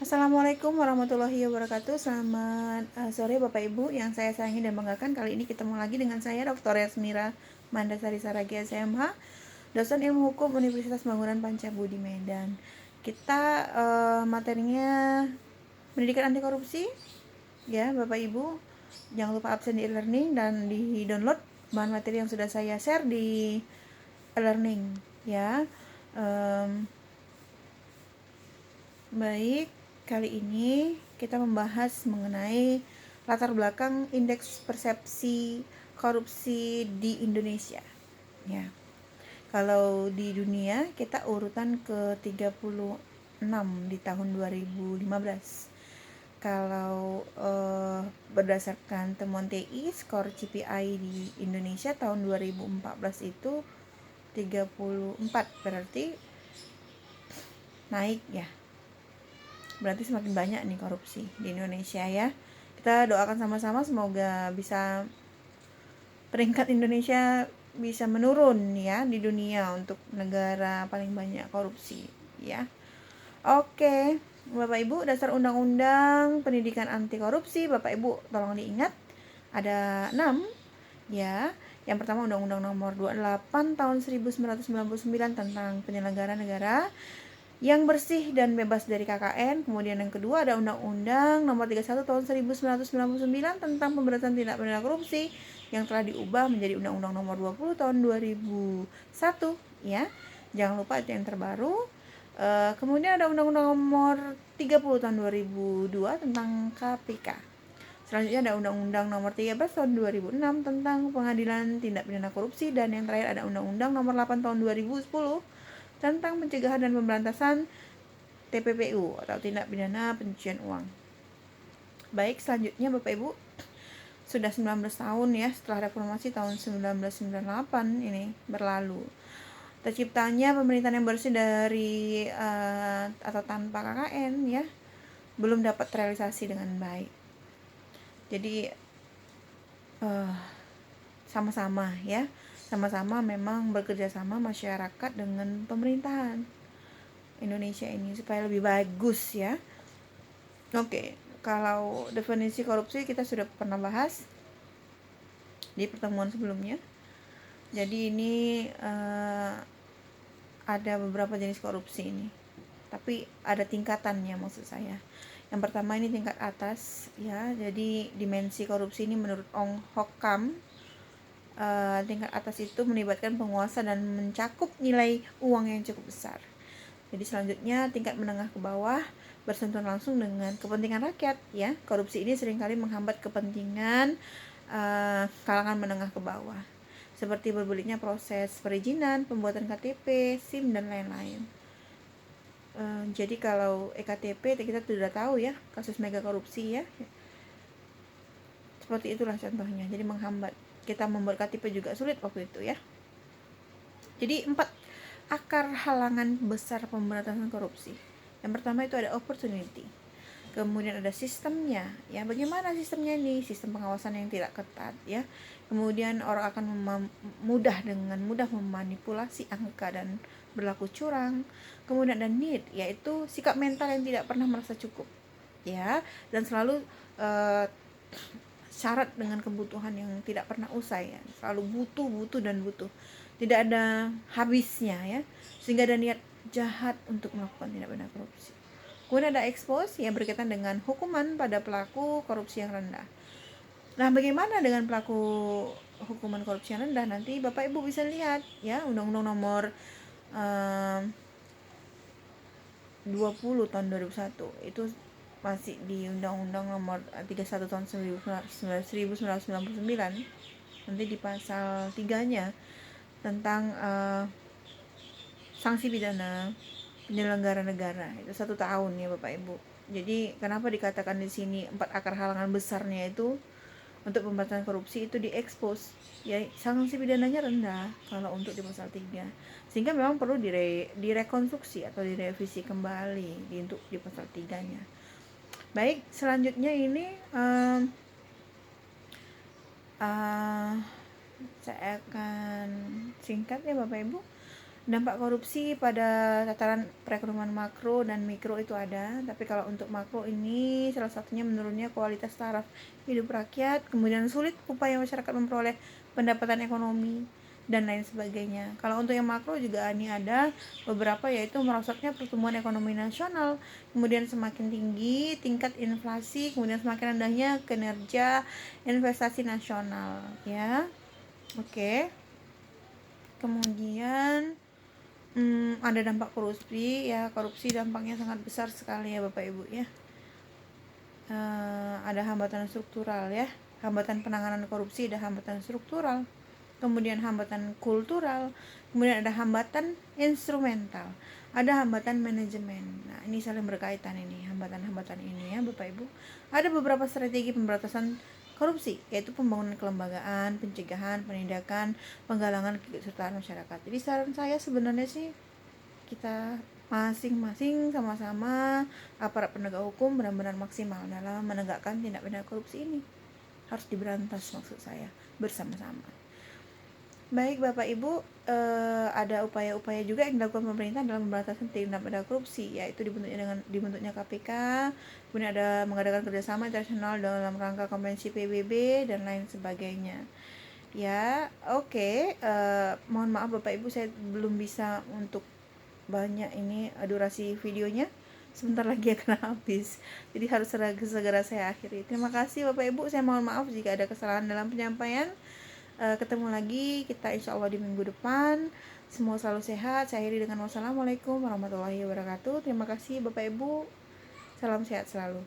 Assalamualaikum warahmatullahi wabarakatuh. Selamat sore Bapak Ibu yang saya sayangi dan banggakan. Kali ini ketemu lagi dengan saya Dr. Yasmira Mandasari Saragi SMH, dosen ilmu hukum Universitas Bangunan Pancabudi Medan. Kita materinya pendidikan anti korupsi ya Bapak Ibu. Jangan lupa absen di e-learning dan di download bahan materi yang sudah saya share di e-learning ya. Baik, kali ini kita membahas mengenai latar belakang indeks persepsi korupsi di Indonesia. Ya. Kalau di dunia kita urutan ke-36 di tahun 2015. Kalau berdasarkan temuan TI, skor CPI di Indonesia tahun 2014 itu 34, berarti naik ya. Berarti semakin banyak nih korupsi di Indonesia ya. Kita doakan sama-sama semoga bisa peringkat Indonesia bisa menurun ya di dunia untuk negara paling banyak korupsi ya. Oke, Bapak Ibu, dasar undang-undang pendidikan anti korupsi Bapak Ibu tolong diingat ada 6 ya. Yang pertama Undang-Undang Nomor 28 Tahun 1999 tentang penyelenggara negara yang bersih dan bebas dari KKN. Kemudian yang kedua ada Undang-Undang Nomor 31 Tahun 1999 tentang pemberantasan tindak pidana korupsi yang telah diubah menjadi Undang-Undang Nomor 20 Tahun 2001 ya. Jangan lupa itu yang terbaru. Kemudian ada Undang-Undang Nomor 30 Tahun 2002 tentang KPK. Selanjutnya ada Undang-Undang Nomor 13 Tahun 2006 tentang Pengadilan Tindak Pidana Korupsi, dan yang terakhir ada Undang-Undang Nomor 8 Tahun 2010 tentang pencegahan dan pemberantasan TPPU atau tindak pidana pencucian uang. Baik, selanjutnya Bapak Ibu, sudah 19 tahun ya setelah reformasi tahun 1998 ini berlalu. Terciptanya pemerintahan yang bersih dari atau tanpa KKN ya, belum dapat terrealisasi dengan baik. Jadi sama-sama ya, sama-sama memang bekerja sama masyarakat dengan pemerintahan Indonesia ini supaya lebih bagus ya. Oke, kalau definisi korupsi kita sudah pernah bahas di pertemuan sebelumnya. Jadi ini ada beberapa jenis korupsi ini, tapi ada tingkatannya maksud saya. Yang pertama ini tingkat atas ya, jadi dimensi korupsi ini menurut Ong Hok Kam, tingkat atas itu melibatkan penguasa dan mencakup nilai uang yang cukup besar. Jadi selanjutnya tingkat menengah ke bawah bersentuhan langsung dengan kepentingan rakyat ya. Korupsi ini seringkali menghambat kepentingan kalangan menengah ke bawah, seperti berbelitnya proses perizinan, pembuatan KTP, SIM dan lain-lain. Jadi kalau EKTP kita sudah tahu ya, kasus mega korupsi ya. Seperti itulah contohnya. Jadi menghambat. Kita membuat KTP juga sulit waktu itu ya. Jadi 4 akar halangan besar pemberantasan korupsi. Yang pertama itu ada opportunity. Kemudian ada sistemnya ya, bagaimana sistemnya ini, sistem pengawasan yang tidak ketat ya. Kemudian orang akan dengan mudah memanipulasi angka dan berlaku curang. Kemudian ada need, yaitu sikap mental yang tidak pernah merasa cukup ya, dan selalu syarat dengan kebutuhan yang tidak pernah usai ya, selalu butuh dan butuh, tidak ada habisnya ya, sehingga ada niat jahat untuk melakukan tindak pidana korupsi. Kemudian ada expose yang berkaitan dengan hukuman pada pelaku korupsi yang rendah. Nah, bagaimana dengan pelaku hukuman korupsi yang rendah? Nanti Bapak Ibu bisa lihat ya, Undang-Undang Nomor 20 tahun 2001 itu masih di Undang-Undang Nomor 31 tahun 1999. Nanti di pasal 3-nya tentang sanksi pidana penyelenggara negara itu 1 tahun ya Bapak Ibu. Jadi kenapa dikatakan di sini 4 akar halangan besarnya itu untuk pemberantasan korupsi itu diekspos ya, sanksi pidananya rendah kalau untuk di pasal 3, sehingga memang perlu direkonstruksi atau direvisi kembali untuk di pasal 3-nya. Baik, selanjutnya ini saya akan singkat ya Bapak Ibu. Dampak korupsi pada tataran perekonomian makro dan mikro itu ada, tapi kalau untuk makro ini salah satunya menurunnya kualitas taraf hidup rakyat, kemudian sulit upaya masyarakat memperoleh pendapatan ekonomi dan lain sebagainya. Kalau untuk yang makro juga ini ada beberapa, yaitu merosotnya pertumbuhan ekonomi nasional, kemudian semakin tinggi tingkat inflasi, kemudian semakin rendahnya kinerja investasi nasional, ya. Oke. Kemudian ada dampak korupsi, ya. Korupsi dampaknya sangat besar sekali ya Bapak Ibu ya. Ada hambatan struktural ya, hambatan penanganan korupsi, ada hambatan struktural, kemudian hambatan kultural, kemudian ada hambatan instrumental, ada hambatan manajemen. Nah, ini saling berkaitan ini, hambatan-hambatan ini ya Bapak Ibu. Ada beberapa strategi pemberantasan korupsi, yaitu pembangunan kelembagaan, pencegahan, penindakan, penggalangan keikutsertaan masyarakat. Jadi saran saya sebenarnya sih, kita masing-masing sama-sama aparat penegak hukum benar-benar maksimal dalam menegakkan tindak pidana korupsi ini. Harus diberantas maksud saya, bersama-sama. Baik Bapak Ibu, ada upaya-upaya juga yang dilakukan pemerintah dalam pemberantasan tindak pidana korupsi, yaitu dibentuknya KPK, kemudian ada mengadakan kerjasama internasional dalam rangka konvensi PBB dan lain sebagainya. Ya, oke. Mohon maaf Bapak Ibu, saya belum bisa untuk banyak ini durasi videonya, sebentar lagi akan habis, jadi harus segera saya akhiri. Terima kasih Bapak Ibu, saya mohon maaf jika ada kesalahan dalam penyampaian. Ketemu lagi kita insya Allah di minggu depan. Semua selalu sehat. Saya akhiri dengan wassalamualaikum warahmatullahi wabarakatuh. Terima kasih Bapak Ibu, salam sehat selalu.